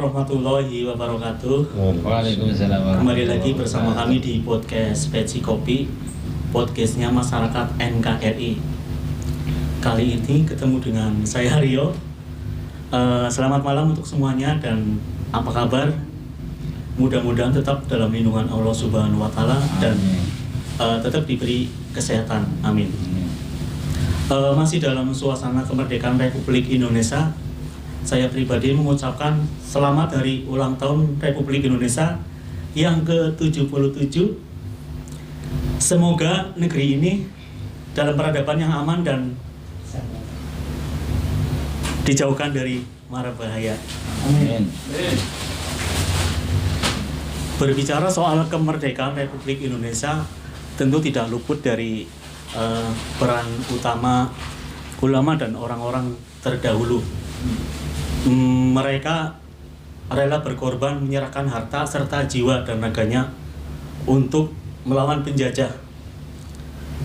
warahmatullahi wabarakatuh. Waalaikumsalam. Kembali lagi bersama kami di podcast Peci Kopi, podcastnya masyarakat NKRI. Kali ini ketemu dengan saya Rio. Selamat malam untuk semuanya dan apa kabar? Mudah-mudahan tetap dalam lindungan Allah Subhanahu Wa Taala dan tetap diberi kesehatan. Amin. Masih dalam suasana kemerdekaan Republik Indonesia. Saya pribadi mengucapkan selamat hari ulang tahun Republik Indonesia yang ke-77. Semoga negeri ini dalam peradaban yang aman dan dijauhkan dari mara bahaya. Amin. Berbicara soal kemerdekaan Republik Indonesia, tentu tidak luput dari peran utama ulama dan orang-orang terdahulu. Mereka rela berkorban menyerahkan harta serta jiwa dan raganya untuk melawan penjajah.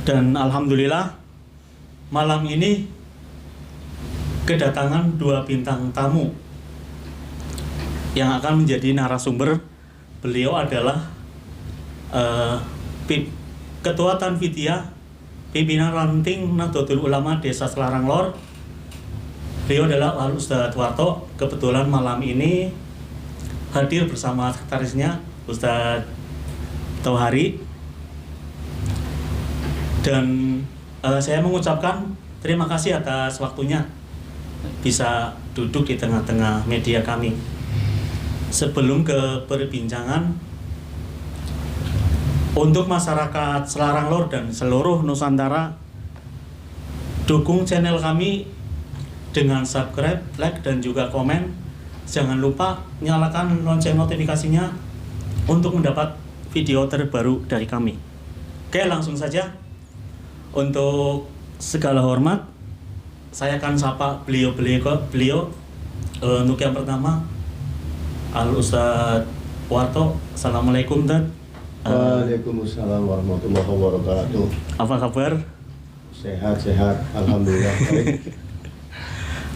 Dan alhamdulillah malam ini kedatangan dua bintang tamu yang akan menjadi narasumber. Beliau adalah Ketua Tanfidiyah Pimpinan Ranting Nahdlatul Ulama Desa Selarang Lor. Beliau adalah Al Ustadz Warto. Kebetulan malam ini hadir bersama sekretarisnya Ustadz Tauhari. Dan saya mengucapkan terima kasih atas waktunya bisa duduk di tengah-tengah media kami. Sebelum ke perbincangan, untuk masyarakat Selarang Lor dan seluruh Nusantara, dukung channel kami dengan subscribe, like, dan juga komen. Jangan lupa nyalakan lonceng notifikasinya untuk mendapat video terbaru dari kami. Oke, langsung saja. Untuk segala hormat, saya akan sapa beliau. Untuk yang pertama, Al Ustadz Warto. Assalamualaikum, Tad. Waalaikumsalam warahmatullahi wabarakatuh. Apa kabar? Sehat, alhamdulillah. Baik.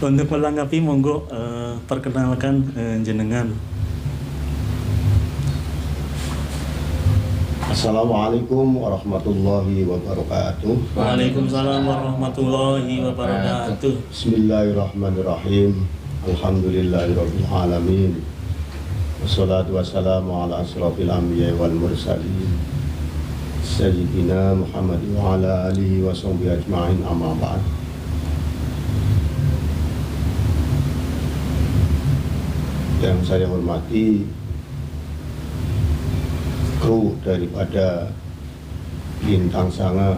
Untuk melengkapi, monggo perkenalkan jenengan. Assalamualaikum warahmatullahi wabarakatuh. Waalaikumsalam warahmatullahi wabarakatuh. Bismillahirrahmanirrahim. Alhamdulillahirabbil alamin. Wassalatu wassalamu ala asrofil anbiya'i wal mursalin Sayyidina Muhammad wa ala alihi wa sahbihi ajma'in, amma ba'd. Yang saya hormati kru daripada Lintang Sanga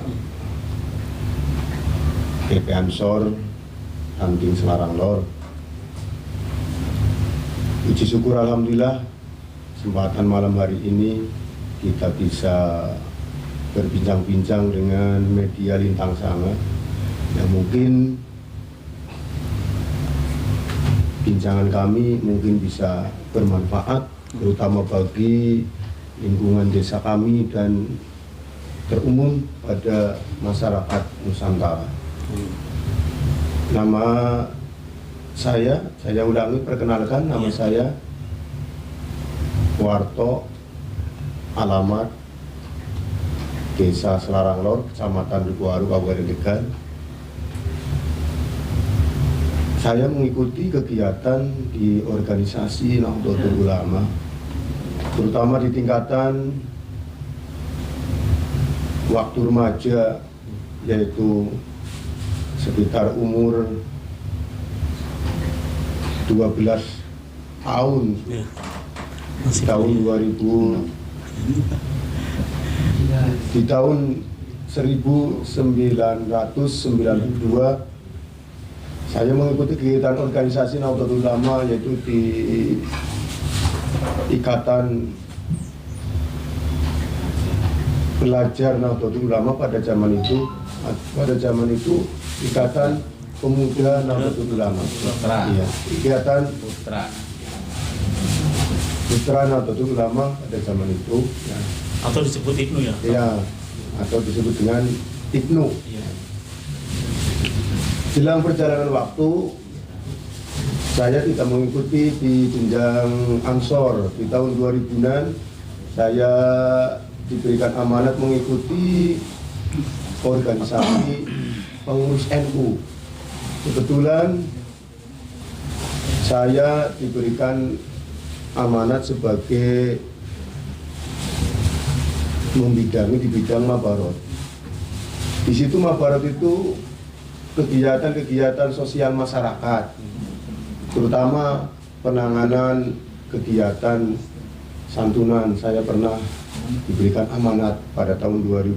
PP Ansor Ranting Selarang Lor. Puji syukur alhamdulillah kesempatan malam hari ini kita bisa berbincang-bincang dengan media Lintang Sanga yang mungkin bincangan kami mungkin bisa bermanfaat terutama bagi lingkungan desa kami dan terumum pada masyarakat Nusantara. Nama saya ulangi, perkenalkan, nama saya Warto, alamat Desa Selarang Lor, Kecamatan Dukuharu, Kabupaten Tegal. Saya mengikuti kegiatan di organisasi Nahdlatul Ulama, terutama di tingkatan waktu remaja, yaitu sekitar umur 12 tahun, tahun 2000, di tahun 1992 saya mengikuti kegiatan organisasi Nahdlatul Ulama, yaitu di Ikatan Pelajar Nahdlatul Ulama pada zaman itu. Ikatan Pemuda Nahdlatul Ulama. Iya, Ikatan Putra Nahdlatul Ulama pada zaman itu. Ya. Atau disebut IPNU ya? Iya, atau disebut dengan IPNU. Iya. Jelang perjalanan waktu, Saya tidak mengikuti di jenjang Ansor. Di tahun 2000-an saya diberikan amanat mengikuti organisasi pengurus NU. Kebetulan saya diberikan amanat sebagai membidangi di bidang Mabarot. Di situ Mabarot itu kegiatan-kegiatan sosial masyarakat, terutama penanganan kegiatan santunan. Saya pernah diberikan amanat pada tahun 2000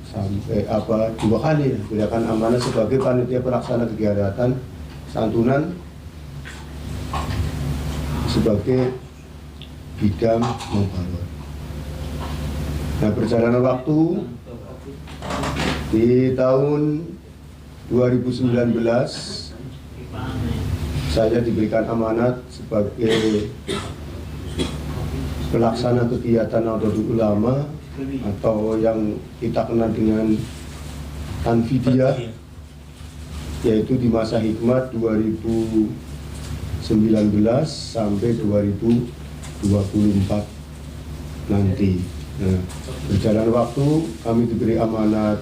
sampai 2 kali diberikan amanat sebagai panitia pelaksana kegiatan santunan sebagai bidang Mabarot. Nah, perjalanan waktu di tahun 2019 saya diberikan amanat sebagai pelaksana kegiatan Nahdlatul Ulama atau yang kita kenal dengan Tanfidiyah, yaitu di masa hikmat 2019 sampai 2024 nanti. Nah, berjalan waktu kami diberi amanat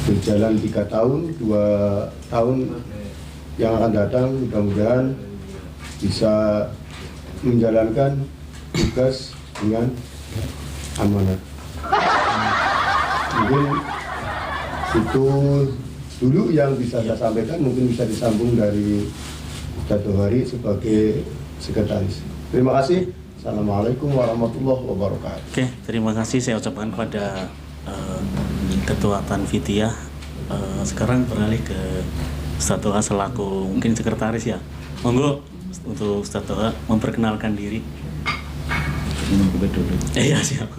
berjalan 3 tahun, 2 tahun yang akan datang mudah-mudahan bisa menjalankan tugas dengan amanat. Mungkin itu dulu yang bisa saya sampaikan, mungkin bisa disambung dari Ustadz Tohari sebagai sekretaris. Terima kasih. Assalamualaikum warahmatullahi wabarakatuh. Oke, terima kasih saya ucapkan kepada Ketua Tanfidiyah. Sekarang beralih ke Ustadz Toha selaku mungkin sekretaris ya. Monggo untuk Ustadz Toha memperkenalkan diri. Minum kopi dulu. Iya, siap.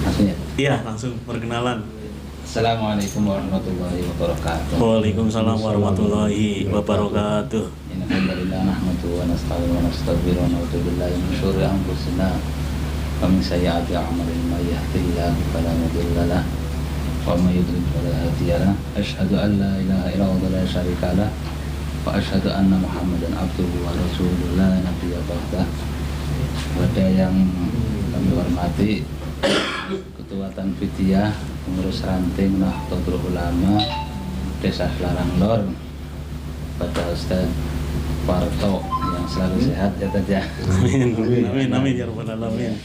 Maksudnya? Iya, langsung perkenalan. Assalamualaikum warahmatullahi wabarakatuh. Waalaikumsalam warahmatullahi wabarakatuh. Innalillah nahmaduhu wa nasta'inu wa nastaghfiruh wa na'udzu billahi min syururi anfusina wa min sayyiati a'malina may yahdihillahu fala mudilla lahu wa may yudlil fala hadiya lahu. Asyhadu an la ilaha illallah wa la syarika lahu wa asyhadu anna Muhammadan abduhu wa rasuluhu la nabiyya ba'dah. Kepada yang kami hormati Ketua Tanfidiyah, pengurus ranting Nahdlatul Ulama Desa Selarang Lor, pada Ustadz Parto yang selalu sehat ya Tad ya. Amin, amin, amin ya rabbal alamin.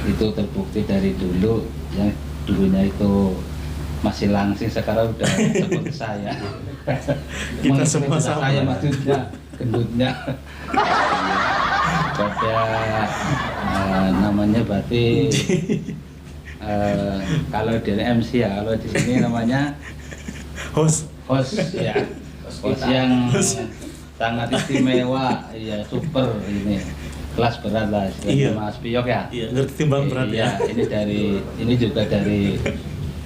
Itu terbukti dari dulu, yang dulunya itu masih langsing, sekarang udah seperti saya. Kita semua sama. Saya maksudnya gendutnya. Pada namanya berarti kalau dari MC ya, kalau di sini namanya host ya, host yang sangat istimewa, ya super ini, kelas berat lah, iya. Mas Piyok ya. Iya, ngerti timbang berat ya. Ini juga dari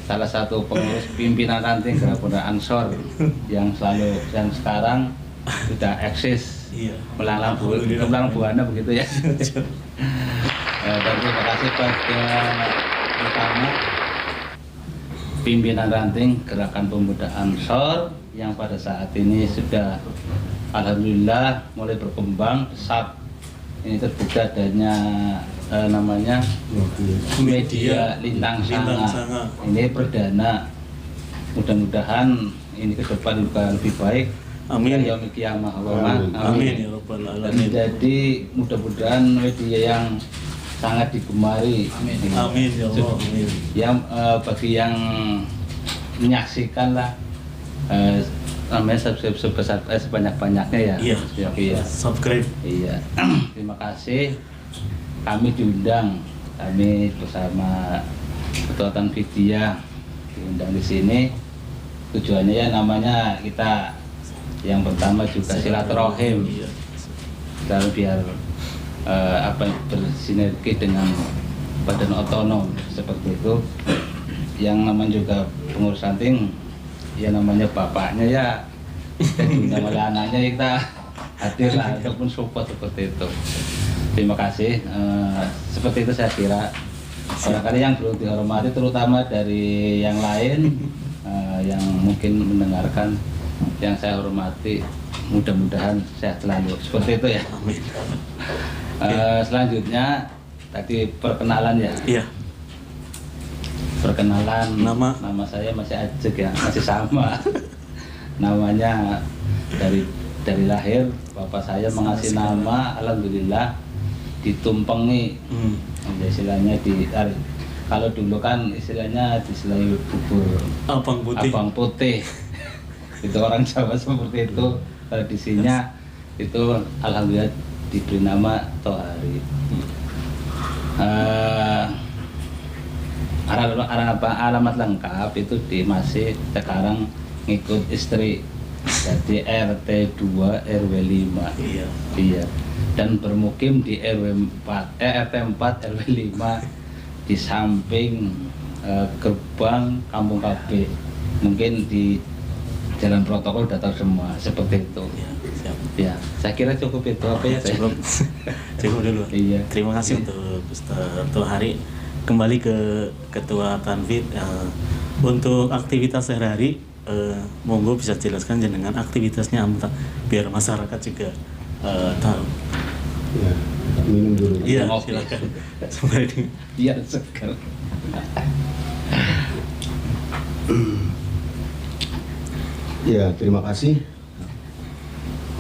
salah satu pengurus pimpinan ranting Gerakan Ansor yang sekarang sudah eksis. Iya. Melalang buana begitu ya. Dan terima kasih pada pertama pimpinan ranting Gerakan Pemuda Ansor yang pada saat ini sudah alhamdulillah mulai berkembang pesat. Ini terbukti adanya namanya media Lintang Sanga. Ini perdana. Mudah-mudahan ini ke depan juga lebih baik. Amin. Ya yaumil qiyamah. Amin ya rabbal alamin. Jadi mudah-mudahan media yang sangat digemari. Amin ya Allah. Amin. Yang bagi yang menyaksikan lah namanya sebesar sebanyak-banyaknya ya. Iya. Iya. Subscribe. Iya. Terima kasih. Kami diundang, kami bersama Ketua Tanfidiyah diundang di sini. Tujuannya ya namanya kita yang pertama juga silaturahim, dan biar bersinergi dengan badan otonom seperti itu. Yang namanya juga pengurus ranting, ya namanya bapaknya ya, dan oleh anaknya kita hadir lah ataupun support seperti itu. Terima kasih. Seperti itu saya kira Barangkali yang belum dihormati terutama dari yang lain yang mungkin mendengarkan, yang saya hormati, mudah-mudahan sehat selalu. Seperti itu ya. Amin. Selanjutnya tadi perkenalan ya. Iya. Perkenalan, Nama saya masih Ajek ya, masih sama. Namanya dari lahir bapak saya mengasih nama, alhamdulillah ditumpengi. Istilahnya kalau dulu kan istilahnya bubur abang putih. Itu orang Jawa seperti itu tradisinya. Itu alhamdulillah diberi nama Tohari. Alamat lengkap itu masih sekarang ngikut istri, jadi RT 2 RW 5. Iya. Dan bermukim di RT 4 RW 5 di samping gerbang Kampung KB. Mungkin di jalan protokol udah tahu semua seperti itu. Ya, saya kira cukup itu apa ya? Cukup dulu. Iya. Terima kasih untuk Ustaz Tohari. Kembali ke Ketua Tanfid, untuk aktivitas sehari-hari, monggo bisa jelaskan dengan aktivitasnya biar masyarakat juga tahu. Ya, minum dulu. Iya, Oke. silakan. Sembari Biar segar. Ya, terima kasih.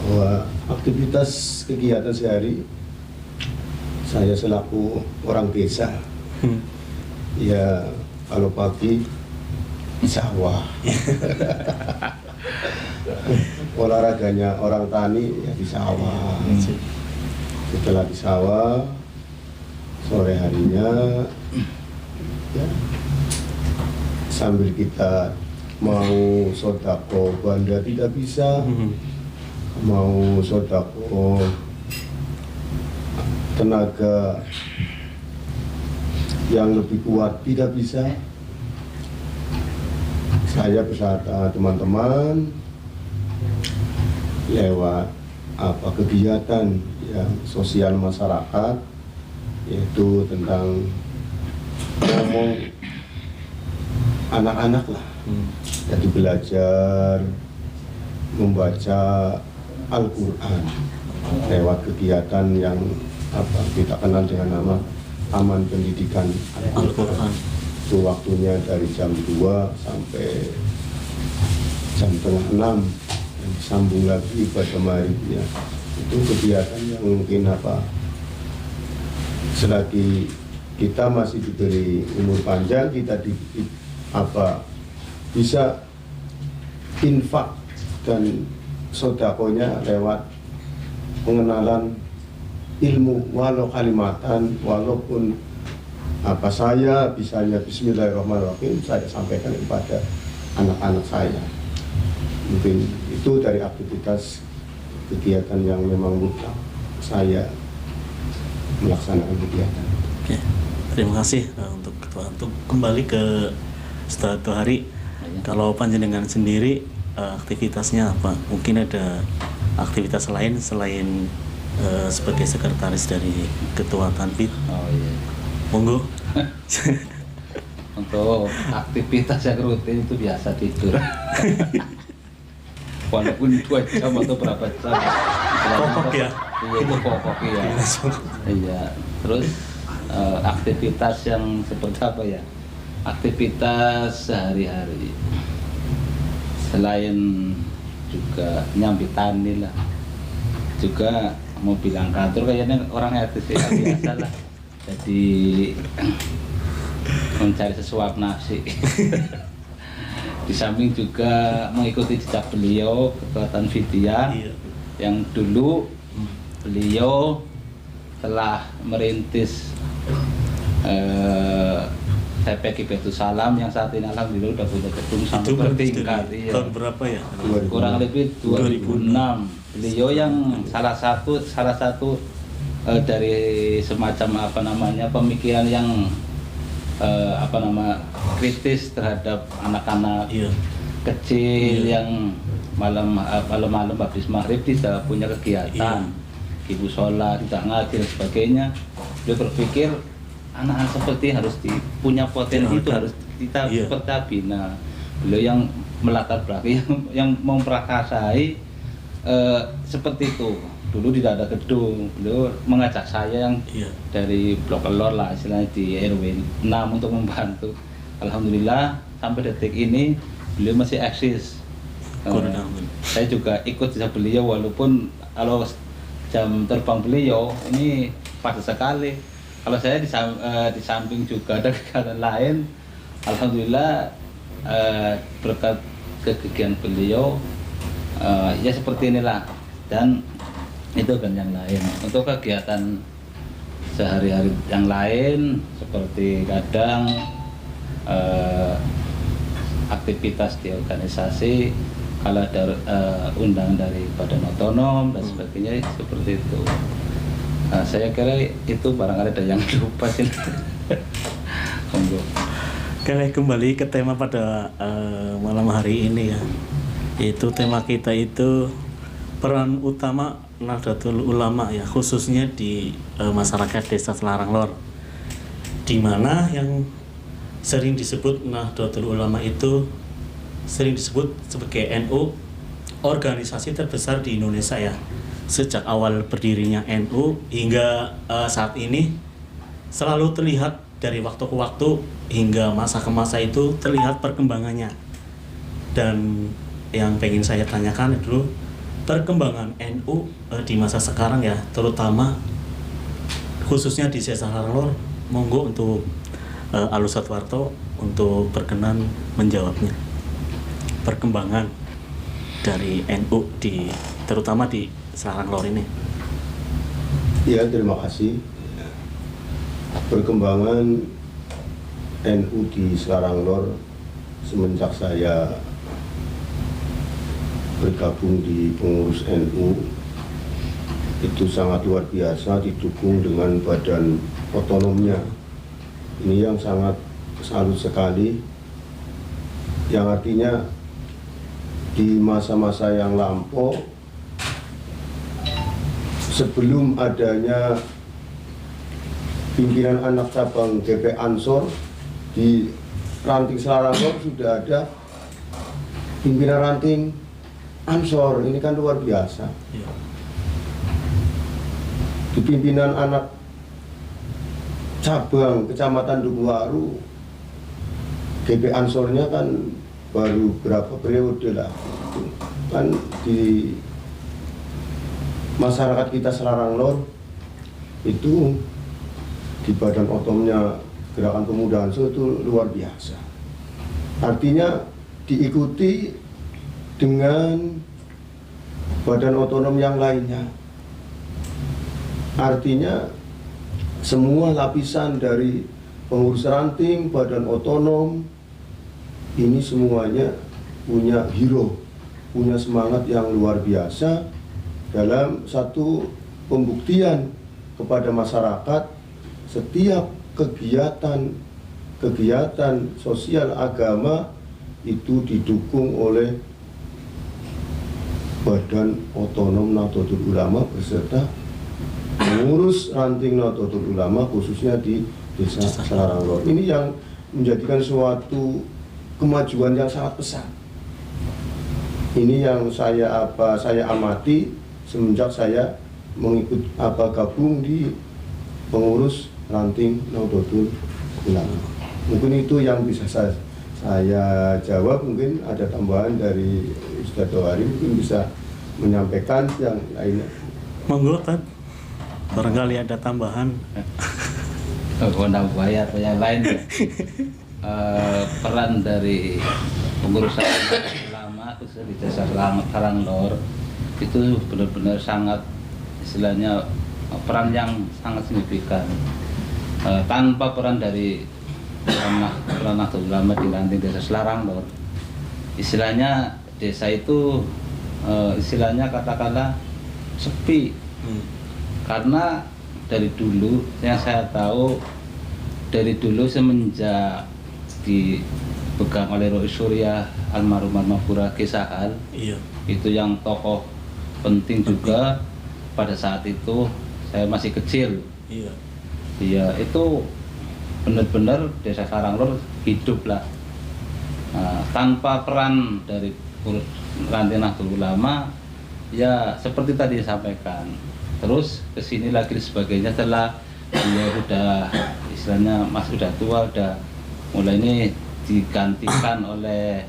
Bahwa aktivitas kegiatan sehari saya selaku orang desa, ya kalau pagi di sawah, olahraganya orang tani ya di sawah. Setelah di sawah, sore harinya ya, sambil kita mau sodako banda tidak bisa, mau sodako tenaga yang lebih kuat tidak bisa, saya beserta teman-teman lewat kegiatan yang sosial masyarakat, yaitu tentang ngomong anak-anak lah, jadi belajar membaca Al-Quran lewat kegiatan yang kita kenal dengan nama Taman Pendidikan Al-Quran. Itu waktunya dari jam 2 sampai jam 5:30 dan disambung lagi pada maghribnya. Itu kegiatan yang mungkin selagi kita masih diberi umur panjang, kita bisa infak dan sodakonya lewat pengenalan ilmu, walau kalimatan, walaupun saya bisanya bismillahirrahmanirrahim, saya sampaikan kepada anak-anak saya. Mungkin itu dari aktivitas kegiatan yang memang mutlak saya melaksanakan kegiatan. Oke, terima kasih untuk Ketua. Untuk kembali ke Ustaz Tohari, kalau panjenengan sendiri aktivitasnya apa? Mungkin ada aktivitas lain selain sebagai sekretaris dari Ketua Tanfid? Oh iya. Monggo. Untuk aktivitas yang rutin itu biasa tidur. Walaupun 2 jam atau berapa jam. Pokok ya? Iya, itu pokok ya. Iya. Terus aktivitas yang seperti apa ya? Aktivitas sehari-hari. Selain juga nyambi tani lah, juga mau bilang kantor kayaknya orang RT biasa lah. Jadi mencari sesuap nasi. Di samping juga mengikuti jejak beliau, Ketua Tanfidiyah, yang dulu beliau telah merintis TPQ Baitul Salam yang saat ini alhamdulillah udah punya gedung sampai bertingkat. Iya. Tahun berapa ya? Kurang lebih 2006. Beliau yang salah satu dari semacam pemikiran yang kritis terhadap anak-anak kecil yang malam-malam habis maghrib tidak punya kegiatan, ibu sholat, tidak ngaji dan sebagainya. Dia berpikir anak-anak seperti harus punya potensi itu harus kita Iya. pertabi. Nah, beliau yang melatar belakang yang memperakasai seperti itu. Dulu tidak ada gedung, beliau mengajak saya yang Iya. dari Blok Elor lah istilahnya di RW 6 untuk membantu. Alhamdulillah sampai detik ini beliau masih eksis. Saya juga ikut jejak beliau walaupun kalau jam terbang beliau ini padat sekali. Kalau saya di samping juga ada kegiatan lain, alhamdulillah berkat kegigihan beliau ya seperti inilah, dan itu kan yang lain. Untuk kegiatan sehari-hari yang lain seperti kadang aktivitas di organisasi, kalau ada undangan dari badan otonom dan sebagainya seperti itu. Nah, saya kira itu barangkali ada yang lupa sih. Monggo. Oke, kembali ke tema pada malam hari ini ya. Itu tema kita itu peran utama Nahdlatul Ulama ya, khususnya di masyarakat Desa Selarang Lor. Di mana yang sering disebut Nahdlatul Ulama itu sering disebut sebagai NU, organisasi terbesar di Indonesia ya. Sejak awal berdirinya NU hingga saat ini selalu terlihat dari waktu ke waktu hingga masa ke masa itu terlihat perkembangannya. Dan yang pengen saya tanyakan dulu perkembangan NU di masa sekarang ya, terutama khususnya di Desa Selarang Lor. Monggo untuk Alus Satwarto untuk berkenan menjawabnya. Perkembangan dari NU terutama di Selarang Lor ini. Ya, terima kasih. Perkembangan NU di Selarang Lor semenjak saya bergabung di pengurus NU itu sangat luar biasa, didukung dengan badan otonomnya. Ini yang sangat salut sekali, yang artinya di masa-masa yang lampau sebelum adanya pimpinan anak cabang GP Ansor di ranting Selarang Lor sudah ada pimpinan ranting Ansor. Ini kan luar biasa. Ya. Di pimpinan anak cabang Kecamatan Dukuharu, GP Ansornya kan baru berapa periode lah. Kan di masyarakat kita Selarang Lor itu di badan otomnya Gerakan Pemuda Ansor itu luar biasa. Artinya diikuti dengan badan otonom yang lainnya. Artinya semua lapisan dari pengurus ranting, badan otonom ini semuanya punya hero, punya semangat yang luar biasa dalam satu pembuktian kepada masyarakat. Setiap kegiatan sosial agama itu didukung oleh Badan Otonom Nahdlatul Ulama beserta pengurus ranting Nahdlatul Ulama khususnya di Desa Selarang Lor. Ini yang menjadikan suatu kemajuan yang sangat besar. Ini yang saya amati semenjak saya gabung di pengurus ranting Nahdlatul Ulama. Mungkin itu yang bisa saya jawab. Mungkin ada tambahan dari Ustaz Tohari, mungkin bisa menyampaikan yang lainnya. Monggo, Tad. Barangkali ada tambahan. Nambah ya, yang lain ya. Peran dari pengurus ulama khususnya di Desa Selarang Lor itu benar-benar sangat, istilahnya peran yang sangat signifikan. Tanpa peran dari peran Nahdlatul Ulama di ranting Desa Selarang Lor, istilahnya desa itu istilahnya katakanlah sepi. Karena dari dulu yang saya tahu, dari dulu semenjak dipegang oleh Rois Surya almarhum Mafura Kisahal, Iya. itu yang tokoh penting juga pada saat itu saya masih kecil. Iya. Iya, itu benar-benar Desa Karanglor hidup lah. Nah, tanpa peran dari ranting Nahdlatul Ulama, ya seperti tadi disampaikan. Terus kesini lagi sebagainya setelah beliau udah istilahnya udah tua, udah mulai ini digantikan oleh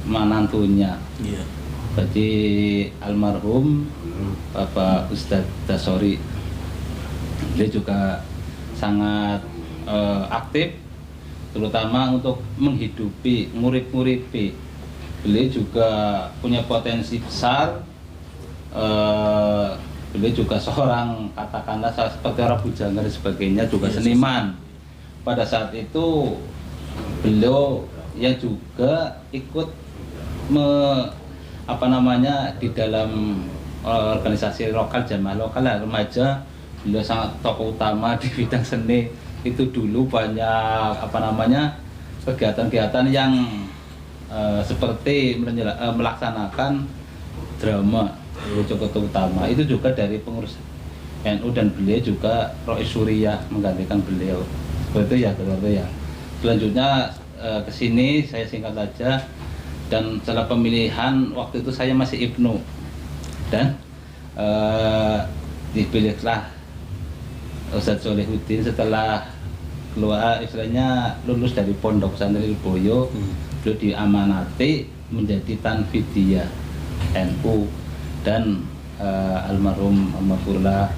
manantunya. Iya. Jadi almarhum Bapak Ustadz Dasori, dia juga sangat aktif, terutama untuk menghidupi murid-muripi. Beliau juga punya potensi besar. Beliau juga seorang, katakanlah seperti orang bujangga dan sebagainya, juga seniman. Pada saat itu beliau yang juga ikut di dalam organisasi lokal, jamaah lokal remaja. Beliau sangat tokoh utama di bidang seni. Itu dulu banyak kegiatan-kegiatan yang seperti melaksanakan drama. Beliau cukup utama. Itu juga dari pengurus NU, dan beliau juga Rois Surya menggantikan beliau. Seperti itu ya. Selanjutnya kesini saya singkat saja. Dan setelah pemilihan waktu itu saya masih Ibnu, dan dipilihlah Ustadz Solihuddin setelah keluar, istilahnya lulus dari Pondok Pesantren Ilboyo. Beliau diamanati menjadi Tanfidiyah NU, dan almarhum Almarhumullah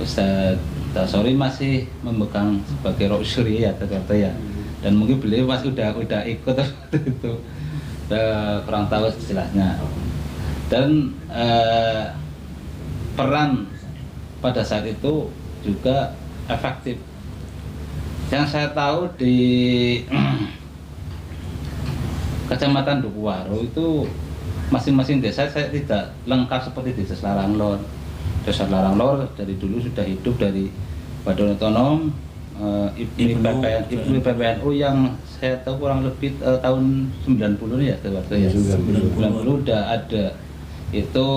Ustadz Dasori masih memegang sebagai Rois Surya ya. Dan mungkin beliau masih udah ikut waktu itu. Kurang tahu istilahnya. Dan peran pada saat itu juga efektif. Yang saya tahu di Kecamatan Dukuwaro itu masing-masing desa saya tidak lengkap seperti Desa Laranglor. Desa Laranglor dari dulu sudah hidup dari Badan Otonom, Ibnu PPNU yang saya tahu kurang lebih tahun 90 ya, 90 udah ada itu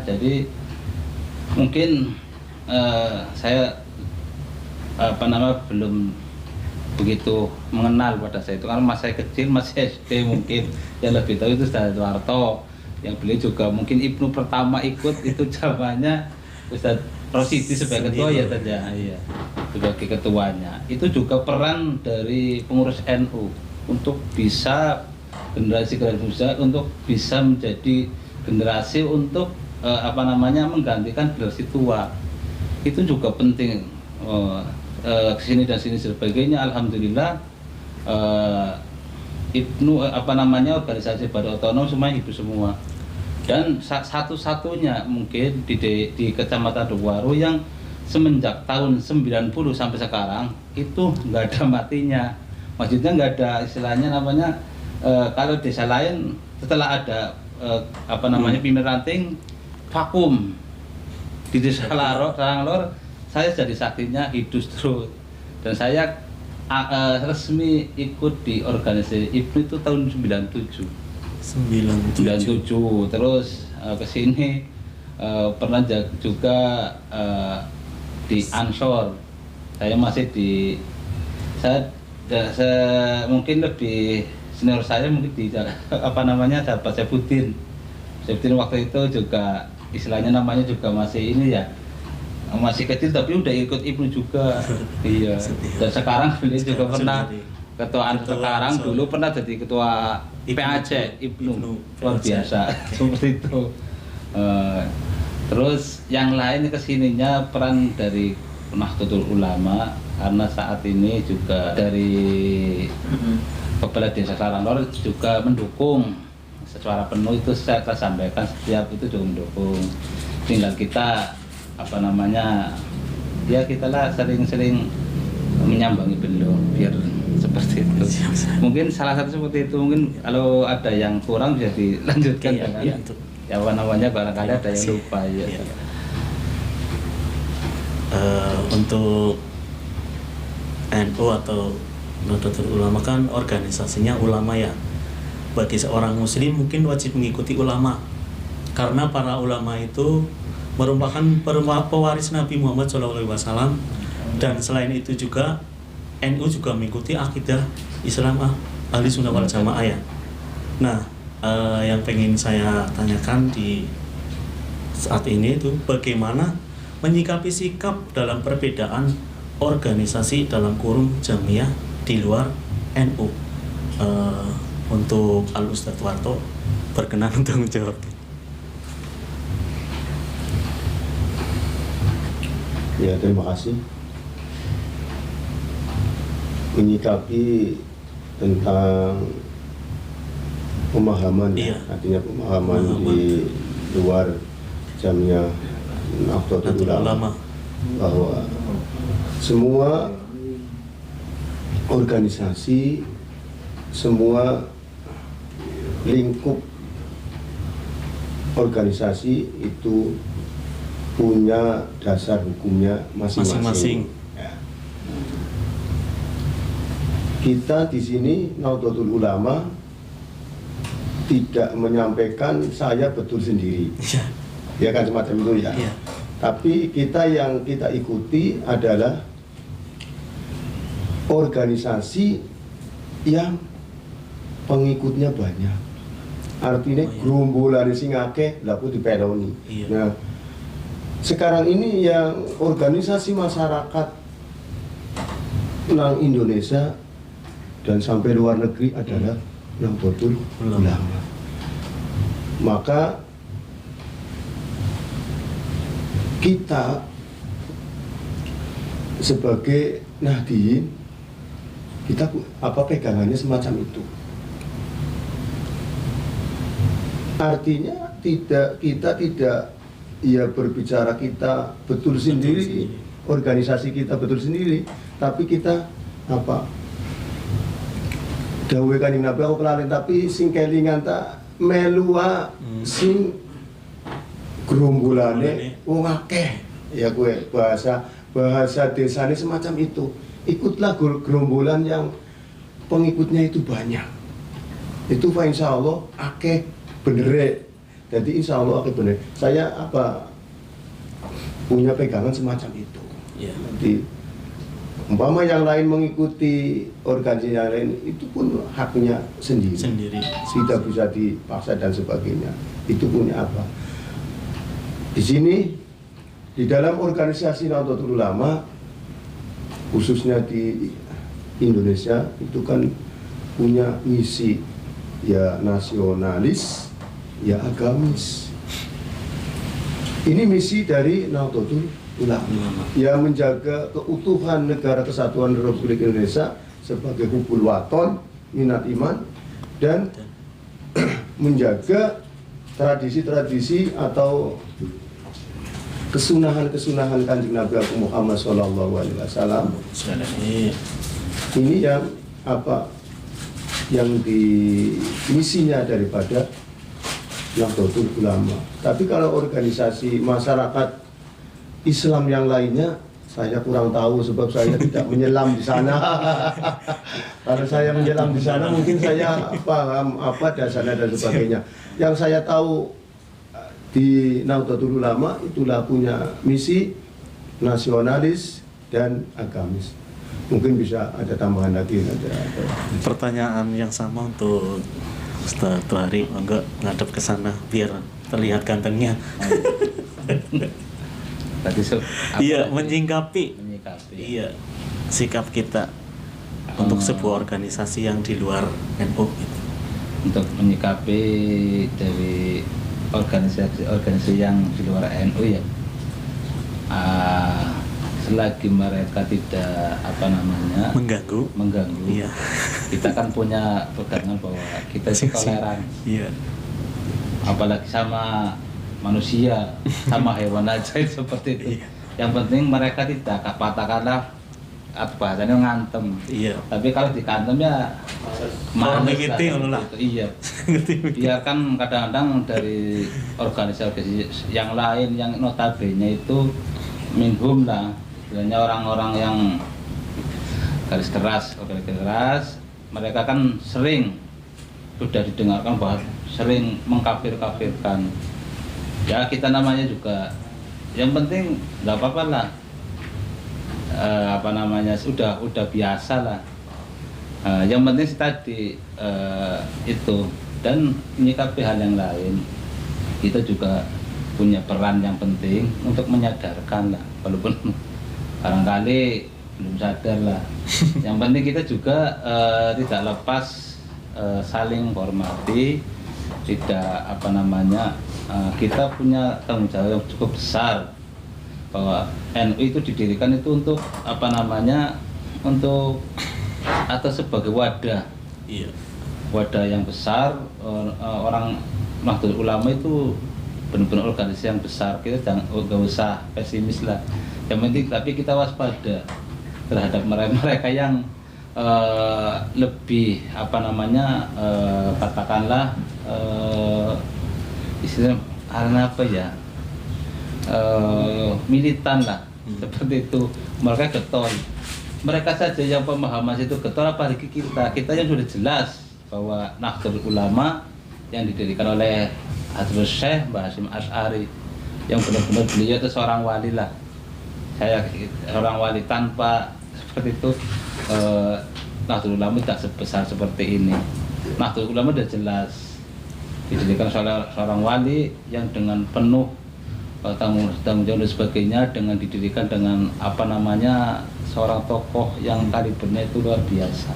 jadi mungkin saya belum begitu mengenal pada saya itu, karena masih kecil, masih SD mungkin. Yang lebih tahu itu Ustadz Warto, yang beliau juga mungkin Ibnu pertama ikut itu zamannya Ustadz Rosidi sebagai ketua ya saja, iya, sebagai ketuanya. Itu juga peran dari pengurus NU untuk bisa generasi muda untuk bisa menjadi generasi untuk menggantikan generasi tua. Itu juga penting. Kesini dan sini sebagainya, alhamdulillah Ibnu organisasi Badan Otonom semuanya hidup semua. Dan satu-satunya mungkin di Kecamatan Dukuwaro yang semenjak tahun 90 sampai sekarang itu nggak ada matinya. Maksudnya nggak ada istilahnya kalau desa lain setelah ada pimpinan ranting vakum. Di Desa Karanglor saya jadi saksinya hidup terus, dan saya resmi ikut di organisasi Ibnu itu tahun 97. Terus kesini pernah juga di Ansor. Saya masih saya mungkin lebih senior saya mungkin di sahabat Saifuddin waktu itu juga istilahnya namanya juga masih ini ya, masih kecil tapi udah ikut Ibnu juga. Iya. Dan sekarang beliau juga pernah ketua Ansor sekarang, dulu pernah jadi ketua PAC Ibnu, luar biasa. Seperti itu. Terus yang lain kesininya peran dari Nahdlatul Ulama, karena saat ini juga dari Kepala Desa Karanglor juga mendukung secara penuh. Itu saya sampaikan setiap itu juga mendukung. Tinggal kita ya kita lah sering-sering menyambangi beliau biar seperti itu. Mungkin salah satu seperti itu. Mungkin kalau ada yang kurang bisa dilanjutkan barangkali ada yang lupa ya. Untuk NU atau Nahdlatul Ulama kan organisasinya ulama ya. Bagi seorang muslim mungkin wajib mengikuti ulama, karena para ulama itu merupakan pewaris Nabi Muhammad SAW, dan selain itu juga NU juga mengikuti akidah Islam Ahli Sunnah wal Jamaah ya. Nah, yang pengen saya tanyakan di saat ini itu bagaimana menyikapi sikap dalam perbedaan organisasi dalam kurung Jamiah di luar NU. Untuk Al Ustadz Warto berkenan untuk menjawab. Ya, terima kasih. Menyikapi tentang pemahaman, Iya. artinya pemahaman di luar Jamiah Nahdlatul Ulama, bahwa semua organisasi, semua lingkup organisasi itu punya dasar hukumnya masing-masing. Ya. Kita di sini Nahdlatul Ulama tidak menyampaikan saya betul sendiri, ya kan, semacam itu ya. Tapi kita yang kita ikuti adalah organisasi yang pengikutnya banyak. Artinya gerombolan sing akeh laku dipeloni. Nah, sekarang ini yang organisasi masyarakat nang Indonesia dan sampai luar negeri adalah Nahdlatul Ulama. Maka kita sebagai Nahdliyin, kita pegangannya semacam itu. Artinya kita tidak ya berbicara kita betul sendiri, organisasi kita betul sendiri, tapi kita dawuh Kanjeng Nabi aku kelalen, tapi sing kelingan tak melua sing gerombulane wong akeh. Ya gue bahasa desane semacam itu. Ikutlah gerombolan yang pengikutnya itu banyak. Itu fa insyaallah akeh bener. Jadi insya Allah oke benar. Saya punya pegangan semacam itu. Jadi umpama yang lain mengikuti organisasi yang lain, itu pun haknya sendiri. Tidak bisa dipaksa dan sebagainya. Itu punya apa? Di sini di dalam organisasi Nahdlatul Ulama, khususnya di Indonesia, itu kan punya misi ya nasionalis, ya agamis. Ini misi dari Nahdlatul Ulama, yang menjaga keutuhan negara kesatuan Republik Indonesia sebagai hubul waton, minat iman, dan menjaga tradisi-tradisi atau kesunahan-kesunahan Kanjeng Nabi Muhammad SAW. Ini yang yang di misinya daripada Nahdlatul Ulama. Tapi kalau organisasi masyarakat Islam yang lainnya, saya kurang tahu sebab saya tidak menyelam di sana. Kalau saya menyelam di sana mungkin saya paham apa dasarnya dan sebagainya. Yang saya tahu di Nahdlatul Ulama itulah punya misi nasionalis dan agamis. Mungkin bisa ada tambahan lagi. Pertanyaan yang sama untuk Ustaz Tuhari, enggak ngadep ke sana biar terlihat gantengnya. Iya, menyikapi. Iya, sikap kita untuk sebuah organisasi yang di luar NU. Untuk menyikapi dari organisasi yang di luar NU ya, selagi mereka tidak mengganggu, iya. Kita kan punya pegangan bahwa kita toleran, iya. Apalagi sama manusia, sama hewan aja seperti itu. Iya. Yang penting mereka tidak katakanlah bahasanya ngantem. Iya. Tapi kalau dikantem ya manis lah. Iya. Biarkan kadang-kadang dari organisasi yang lain yang notabene itu minhum lah, sebenarnya orang-orang yang garis keras, mereka kan sering sudah didengarkan bahwa sering mengkafir-kafirkan. Ya kita namanya juga yang penting nggak apa-apa lah. Udah biasa lah. Yang penting tadi itu, dan menyikapi hal yang lain, kita juga punya peran yang penting untuk menyadarkan lah, walaupun barangkali belum sadar lah. Yang penting kita juga tidak lepas saling hormati, tidak kita punya tanggung jawab yang cukup besar bahwa NU itu didirikan itu untuk untuk atau sebagai wadah. Iya. Wadah yang besar. Orang Nahdlatul Ulama itu benar-benar organisasi yang besar. Kita nggak usah pesimis lah. Yang penting tapi kita waspada terhadap mereka yang lebih katakanlah istilah karena militan lah, seperti itu. Mereka getol, mereka saja yang pemahaman itu getol, apalagi kita yang sudah jelas bahwa Nahdlatul Ulama yang didirikan oleh Hadrat Syekh Mbah Hasyim Asy'ari, yang benar-benar beliau itu seorang wali lah. Saya seorang wali, tanpa seperti itu Nahdlatul Ulama tidak sebesar seperti ini. Nahdlatul Ulama sudah jelas didirikan seorang wali yang dengan penuh tanggung jawab dan sebagainya, dengan didirikan dengan seorang tokoh yang kalibernya itu luar biasa.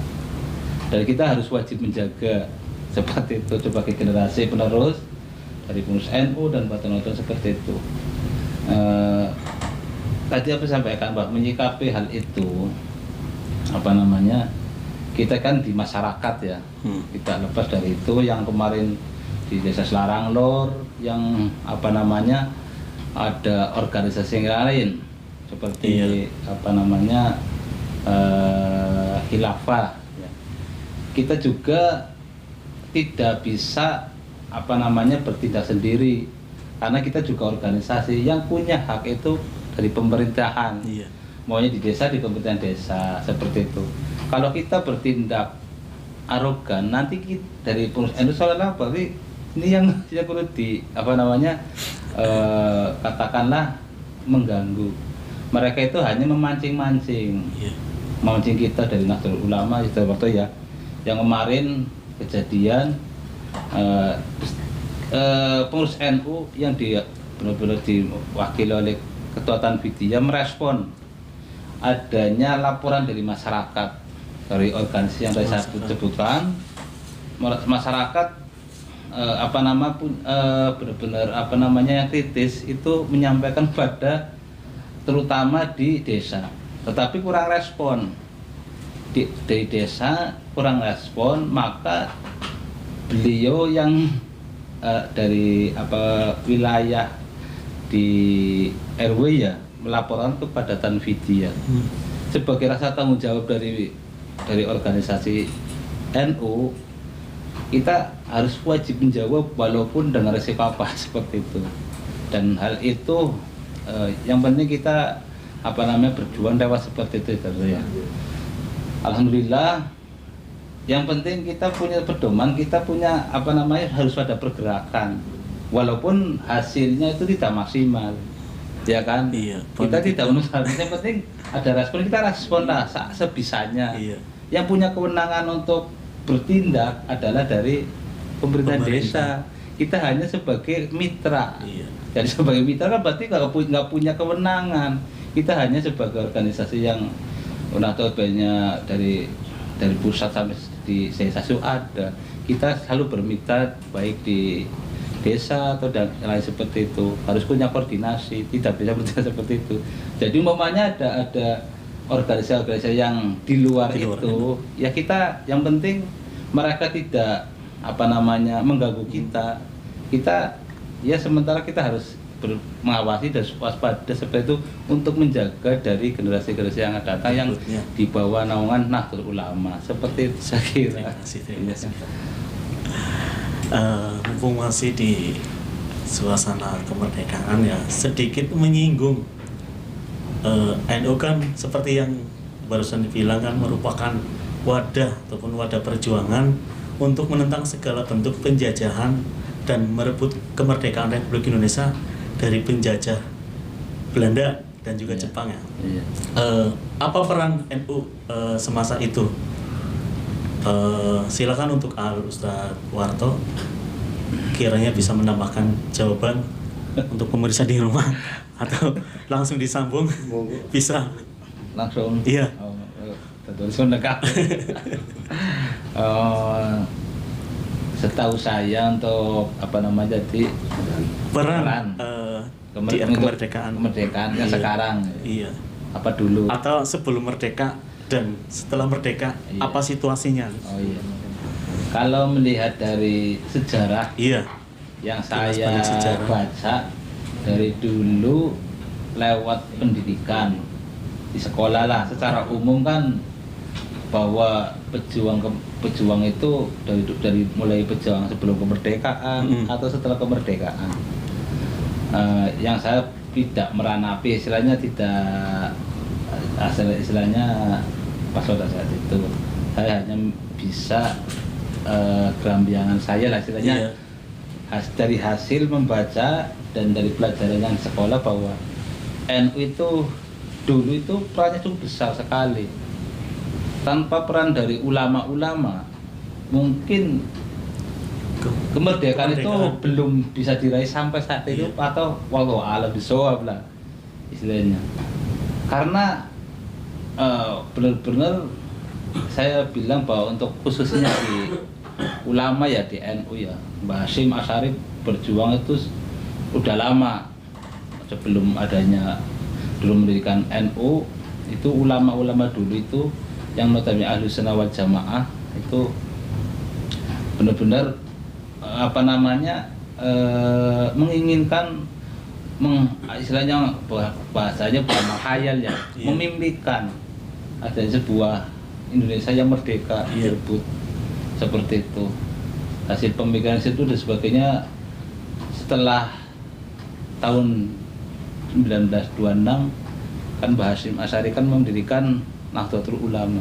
Dan kita harus wajib menjaga seperti itu sebagai generasi penerus dari pengurus NU dan Batin seperti itu. Tadi apa sampaikan bahwa menyikapi hal itu kita kan di masyarakat ya, kita lepas dari itu. Yang kemarin di Desa Selarang Lor yang ada organisasi yang lain seperti khilafah ya. Kita juga tidak bisa bertindak sendiri, karena kita juga organisasi yang punya hak itu dari pemerintahan. Iya. Maunya di desa, di pemerintahan desa, seperti itu. Kalau kita bertindak arogan, nanti kita, dari pengurus NU soalnya berarti ini yang perlu katakanlah mengganggu. Mereka itu hanya memancing-mancing, memancing kita dari Nahdlatul Ulama itu waktu ya. Yang kemarin kejadian pengurus NU yang benar-benar diwakili oleh Ketua Tanfidiyah merespon adanya laporan dari masyarakat, dari organisasi yang tadi saya sebutkan. Masyarakat benar-benar yang kritis itu menyampaikan pada terutama di desa, tetapi kurang respon di desa, kurang respon. Maka beliau yang dari wilayah di RW ya melaporkan kepada Tanfidiyah sebagai rasa tanggung jawab dari organisasi NU. Kita harus wajib menjawab walaupun dengan resiko apa seperti itu. Dan hal itu yang penting kita berjuang lewat seperti itu ya. Alhamdulillah, yang penting kita punya pedoman, kita punya harus ada pergerakan walaupun hasilnya itu tidak maksimal, ya kan? Iya, kita tidak menuntut, yang penting ada respon, kita respon lah sebisanya. Iya. Yang punya kewenangan untuk bertindak adalah dari pemerintah desa. Kita hanya sebagai mitra. Iya. Jadi sebagai mitra kan berarti nggak punya kewenangan. Kita hanya sebagai organisasi yang banyak dari pusat sampai di desa itu ada. Kita selalu bermitra baik di desa atau dan lain seperti itu. Harus punya koordinasi, tidak bisa bertindak seperti itu. Jadi umpamanya ada organisasi-organisasi yang di luar itu, ya kita yang penting mereka tidak mengganggu kita. Kita ya sementara kita harus mengawasi dan waspada seperti itu untuk menjaga dari generasi-generasi yang akan datang yang di bawah naungan Nahdlatul Ulama. Seperti itu saya kira. Terima kasih. Mumpung masih di suasana kemerdekaan ya, sedikit menyinggung NU kan seperti yang barusan dibilang kan merupakan wadah ataupun wadah perjuangan untuk menentang segala bentuk penjajahan dan merebut kemerdekaan Republik Indonesia dari penjajah Belanda dan juga Iya. Jepang ya. Iya. Apa peran NU semasa itu? Silakan untuk Ustadz Warto kiranya bisa menambahkan jawaban untuk pemirsa di rumah atau langsung disambung Monggo. bisa. Langsung. Iya. Terus mendekat. Setahu saya untuk apa namanya jadi Peran di era untuk kemerdekaan yang Iya. sekarang. Iya. Apa dulu? Atau sebelum merdeka dan setelah merdeka Iya. apa situasinya? Oh iya. Kalau melihat dari sejarah Iya. yang Jelas saya banyak sejarah. baca dari dulu lewat pendidikan di sekolah lah secara umum kan bahwa pejuang itu dari mulai pejuang sebelum kemerdekaan atau setelah kemerdekaan. Yang saya tidak meranapi istilahnya pas pada saat itu saya hanya bisa gerambiangan saya lah istilahnya. Iya. Dari hasil membaca dan dari pelajaran yang sekolah bahwa NU itu dulu itu perannya cukup besar sekali. Tanpa peran dari ulama-ulama mungkin kemerdekaan itu belum bisa diraih sampai saat itu. Iya. Atau wallahu a'lam bishawab lah istilahnya. Karena benar-benar saya bilang bahwa untuk khususnya di ulama ya di NU ya, Mbah Hasyim Asy'ari berjuang itu udah lama sebelum adanya dulu mendirikan NU. Itu ulama-ulama dulu itu yang notabene Ahlus Sunnah wal Jamaah itu benar-benar menginginkan istilahnya bahasanya bukan menghayal ya, Iya. memimpikan ada sebuah Indonesia yang merdeka, Iya. berebut seperti itu. Hasil pemikiran itu dan sebagainya setelah tahun 1926 kan Mbah Hasyim Asy'ari kan mendirikan Nahdlatul Ulama.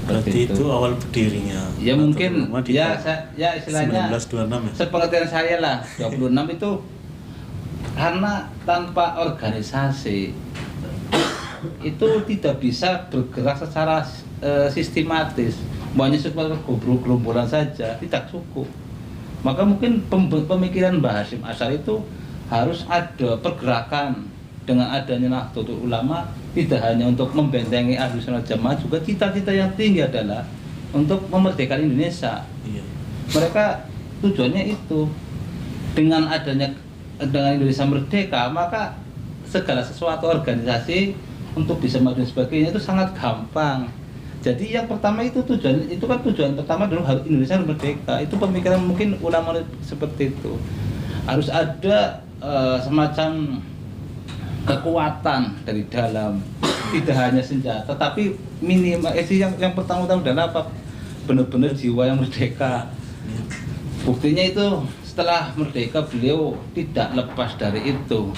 Berarti itu awal berdirinya. Ya mungkin Ulama di ya tahun istilahnya 1926 ya. sepengertian saya lah 26 itu karena tanpa organisasi itu tidak bisa bergerak secara sistematis. Hanya sekedar gerombolan saja tidak cukup. Maka mungkin pemikiran Mbah Hasyim Asy'ari itu harus ada pergerakan. Dengan adanya Nahdlatul Ulama tidak hanya untuk membentengi Ahlus Sunnah Jamaah, juga cita-cita yang tinggi adalah untuk memerdekakan Indonesia. Iya. Mereka tujuannya itu dengan Indonesia merdeka, maka segala sesuatu organisasi untuk bisa maju dan sebagainya itu sangat gampang. Jadi yang pertama itu tujuan pertama adalah harus Indonesia merdeka. Itu pemikiran mungkin ulama seperti itu. Harus ada semacam kekuatan dari dalam, tidak hanya senjata, tapi minimal yang pertama-tama adalah apa? Benar-benar jiwa yang merdeka. Buktinya itu setelah merdeka beliau tidak lepas dari itu.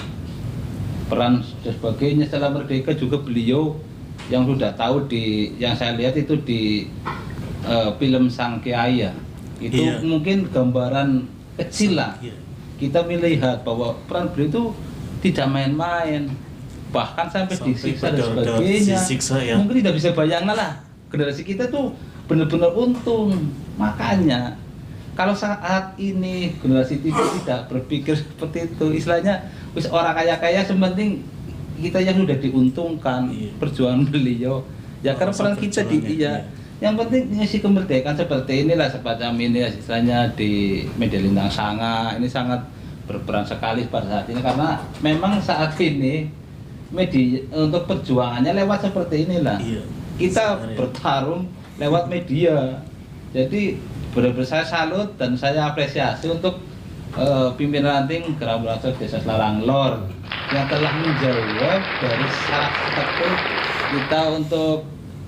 Peran dan sebagainya setelah merdeka juga beliau yang sudah tahu yang saya lihat itu di film Sang Kiai ya. Itu Iya. mungkin gambaran kecil lah. Iya. Kita melihat bahwa peran beliau itu tidak main-main, bahkan sampai disiksa dan sebagainya. Disiksa, ya. Mungkin tidak bisa bayangkan lah, generasi kita tuh benar-benar untung. Makanya kalau saat ini generasi tidak berpikir seperti itu, istilahnya orang kaya-kaya sementing kita yang sudah diuntungkan. Iya. Perjuangan beliau ya, karena peran kita yang penting ngisi kemerdekaan seperti inilah, semacam ini istilahnya di Media Lintang Sanga ini sangat berperan sekali pada saat ini, karena memang saat ini media untuk perjuangannya lewat seperti inilah. Iya. Kita Sebenarnya. bertarung lewat media. Jadi benar-benar saya salut dan saya apresiasi untuk pimpinan ranting Gerak Belajar Desa Selarang Lor yang telah menjawab dari syarat tertentu kita untuk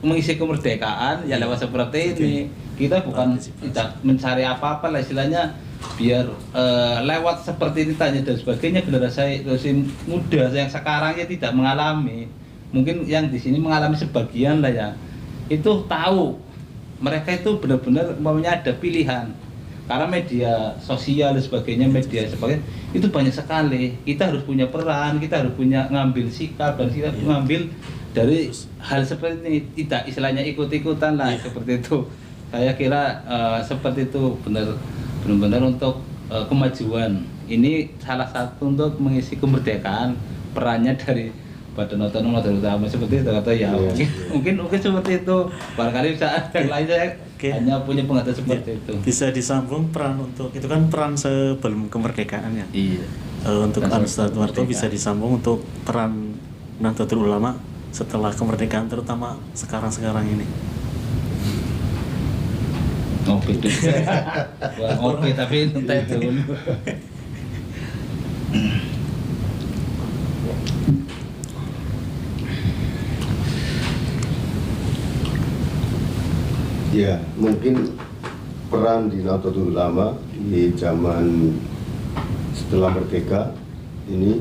mengisi kemerdekaan ya lewat seperti ini. Kita bukan tidak mencari apa-apa lah istilahnya, biar lewat seperti ini tanya dan sebagainya. Generasi muda yang sekarang ya tidak mengalami, mungkin yang di sini mengalami sebagian lah ya, itu tahu mereka itu benar-benar umpamanya ada pilihan karena media sosial dan sebagainya, media sebagainya itu banyak sekali. Kita harus punya peran, kita harus punya ngambil sikap dan kita ngambil dari hal seperti ini, tidak istilahnya ikut-ikutan lah seperti itu. Saya kira seperti itu benar-benar untuk kemajuan. Ini salah satu untuk mengisi kemerdekaan, perannya dari Badan Otonom Nahdlatul Ulama seperti itu kata ya. Mungkin seperti itu. Barangkali bisa yang lain saya hanya punya pengetahuan seperti itu. Bisa disambung peran untuk itu kan peran sebelum kemerdekaan ya. Iya. Untuk Ustadz Warto bisa disambung untuk peran Nahdlatul Ulama setelah kemerdekaan, terutama sekarang ini. Oke, oke, tapi entah dulu. Ya, mungkin peran di Nahdlatul Ulama di zaman setelah merdeka ini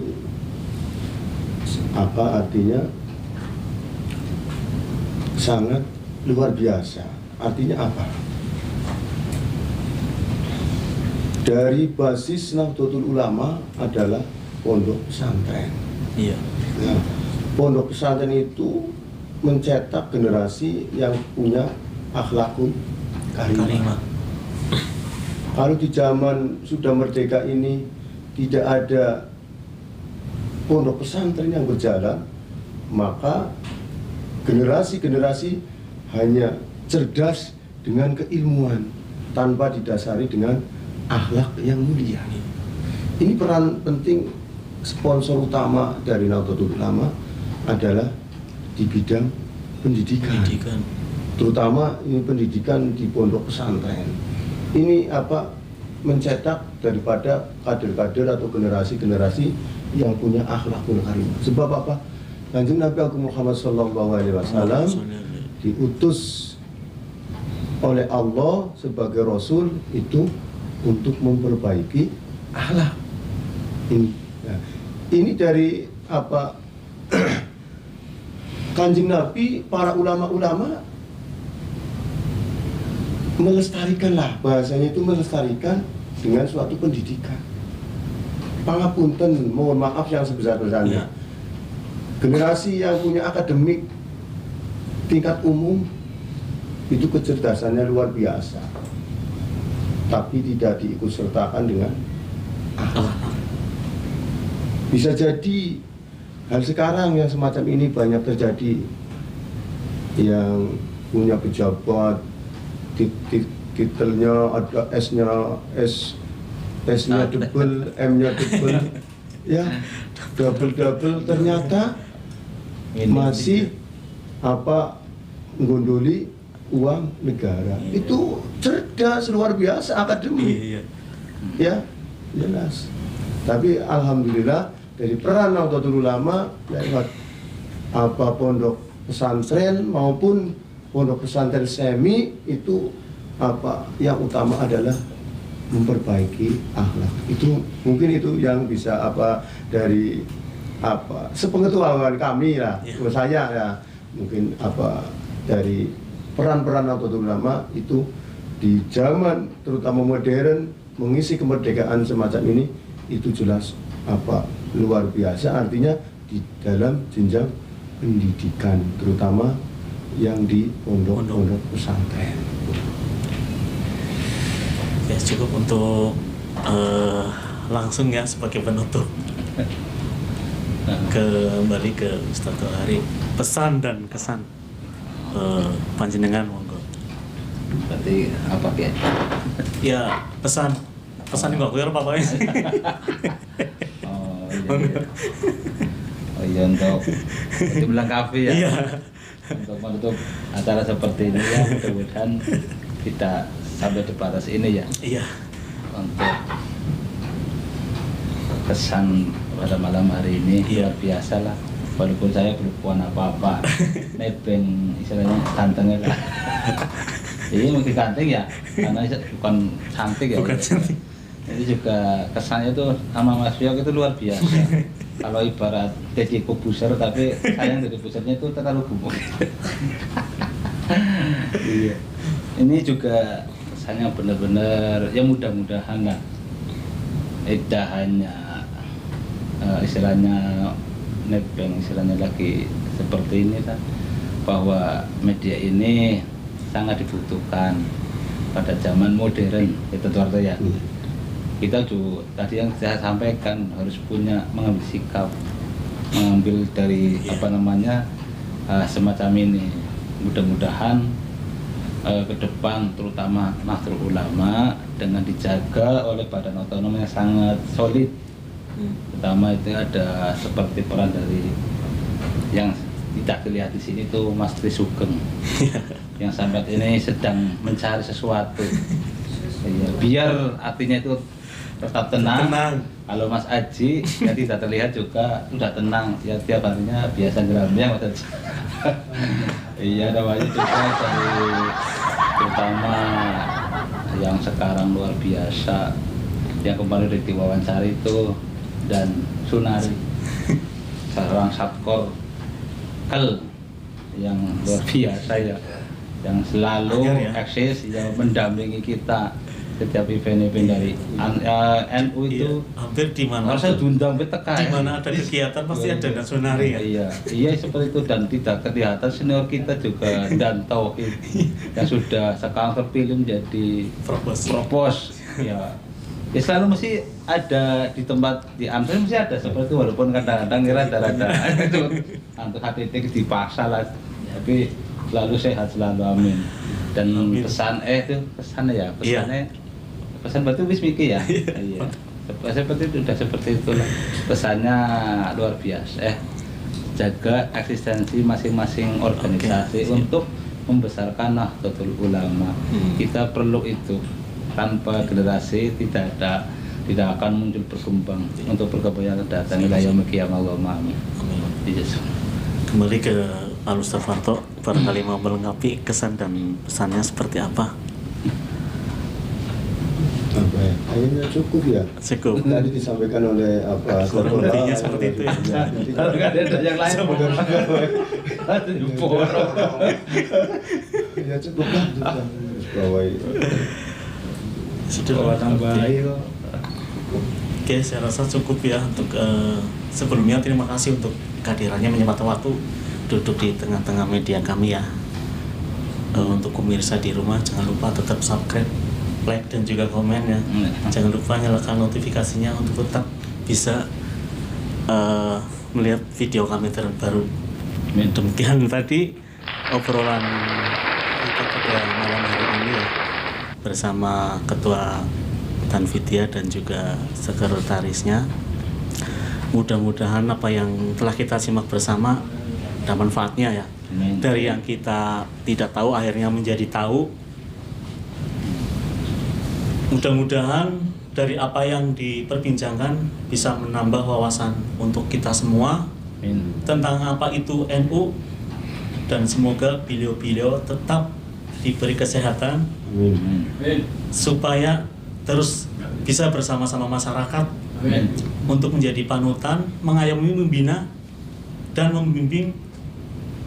apa artinya sangat luar biasa. Artinya apa? Dari basis Nahdlatul Ulama adalah pondok pesantren. Iya. Nah, pondok pesantren itu mencetak generasi yang punya akhlakul karimah. Kalau di zaman sudah merdeka ini tidak ada pondok pesantren yang berjalan, maka generasi-generasi hanya cerdas dengan keilmuan tanpa didasari dengan akhlak yang mulia. Ini peran penting. Sponsor utama dari Nahdlatul Ulama adalah di bidang pendidikan. Terutama ini pendidikan di pondok pesantren. Ini mencetak daripada kader-kader atau generasi-generasi yang punya akhlakul karimah. Sebab apa? Kanjeng Nabi Muhammad SAW diutus oleh Allah sebagai Rasul itu untuk memperbaiki akhlak. Ini dari Kanjeng Nabi, para ulama-ulama melestarikanlah, bahasanya itu melestarikan dengan suatu pendidikan. Pangapunten, mohon maaf yang sebesar-besarnya. Generasi yang punya akademik tingkat umum itu kecerdasannya luar biasa, tapi tidak diikutsertakan dengan akhlak. Bisa jadi hal sekarang yang semacam ini banyak terjadi, yang punya pejabat titelnya ada S-nya double, M-nya double, ya double ternyata masih menggondoli uang negara. Itu cerdas luar biasa, akademik. Ya, jelas. Tapi alhamdulillah dari peran Nahdlatul Ulama lewat pondok pesantren maupun pondok pesantren semi itu yang utama adalah memperbaiki akhlak. Itu mungkin itu yang bisa dari sepengetahuan kami lah, saya ya mungkin dari peran-peran Nahdlatul Ulama itu di zaman terutama modern mengisi kemerdekaan semacam ini itu jelas luar biasa, artinya di dalam jenjang pendidikan terutama yang di pondok-pondok pesantren. Ya cukup untuk langsung ya sebagai penutup kembali ke Ustadz Tohari, pesan dan kesan panjenengan monggo. Berarti apa ya? Ya pesan nggak kira apa sih? Oh iya untuk melengkapi ya. Iya. Untuk menutup acara seperti ini ya, mudah-mudahan kita sampai di batas ini ya. Iya. Untuk kesan pada malam hari ini luar biasa lah. Walaupun saya belum puan apa-apa, nebeng istilahnya gantengnya lah. Ini mungkin ganteng ya, karena bukan cantik ya. Bukan cantik. Ini juga kesannya itu sama Mas Fiok itu luar biasa. Kalau ibarat Deddy Kobuser, tapi sayang Deddy Kobusernya itu terlalu gemuk. Iya. Ini juga kesannya benar-benar ya mudah-mudahan lah tidak hanya istilahnya nebeng, istilahnya lagi seperti ini kan, bahwa media ini sangat dibutuhkan pada zaman modern itu artinya ya. Kita juga tadi yang saya sampaikan harus punya mengambil sikap, mengambil dari semacam ini. Mudah-mudahan ke depan terutama Nahdlatul Ulama dengan dijaga oleh badan otonom yang sangat solid. Pertama itu ada seperti peran dari yang tidak terlihat di sini tuh Mas Tri Sugeng yang sampai ini sedang mencari sesuatu. Ya, biar artinya itu tetap tenang. Kalau Mas Aji yang tidak terlihat juga sudah tenang, ya tiap harinya biasa geramnya Mas Aji. Iya, namanya juga dari terutama yang sekarang luar biasa yang kemarin diwawancari itu dan Sunari seorang Satkor Kel yang luar biasa ya, yang selalu eksis yang mendampingi kita setiap event-event dari NU itu. Hampir di mana harusnya diundang di mana ada kegiatan pasti ada Sunari ya. Iya seperti itu, dan tidak kelihatan senior kita juga dan Tauhid yang sudah sekarang terpilih menjadi propos ya selalu mesti ada di tempat di Amsel, mesti ada seperti itu, walaupun kadang-kadang rada-rada itu untuk HTT dipaksa lah, tapi selalu sehat selalu, amin. Dan pesan pesan berarti wis mikir ya. Iya. Seperti itu, udah seperti itulah. Pesannya luar biasa. Jaga eksistensi masing-masing organisasi untuk membesarkan Nahdlatul Ulama. Kita perlu itu. Tanpa generasi tidak akan muncul berkembang. Untuk berkembang yang datang ila yaumil qiyamah, Allahumma amin. Kembali ke Pak Ustaz Farto, barangkali mau melengkapi kesan dan pesannya seperti apa? Akhirnya cukup ya. Cukup. Tadi disampaikan oleh kurang lebihnya seperti itu ya. Kalau nggak ada yang lain, ya cukup lah. Sudah tambahin. Oke, saya rasa cukup ya untuk sebelumnya terima kasih untuk kehadirannya, menyempatkan waktu duduk di tengah-tengah media kami ya. Untuk pemirsa di rumah jangan lupa tetap subscribe, like dan juga komen ya. Jangan lupa nyalakan notifikasinya untuk tetap bisa melihat video kami terbaru. Demikian tadi obrolan kita pada malam hari ini ya, bersama Ketua Tanfidiyah dan juga sekretarisnya. Mudah-mudahan apa yang telah kita simak bersama ada manfaatnya ya. Dari yang kita tidak tahu akhirnya menjadi tahu. Mudah-mudahan dari apa yang diperbincangkan bisa menambah wawasan untuk kita semua tentang apa itu NU, dan semoga beliau-beliau tetap diberi kesehatan supaya terus bisa bersama-sama masyarakat untuk menjadi panutan, mengayomi, membina dan membimbing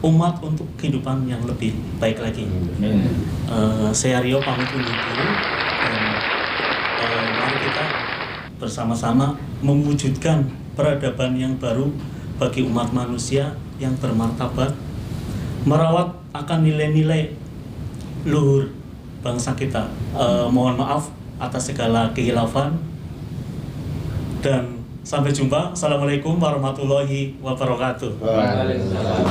umat untuk kehidupan yang lebih baik lagi. Saya Rio pamit undur diri, dan mari kita bersama-sama mewujudkan peradaban yang baru bagi umat manusia yang bermartabat, merawat akan nilai-nilai luhur bangsa kita. Mohon maaf atas segala kehilafan dan sampai jumpa. Assalamualaikum warahmatullahi wabarakatuh. Waalaikumsalam.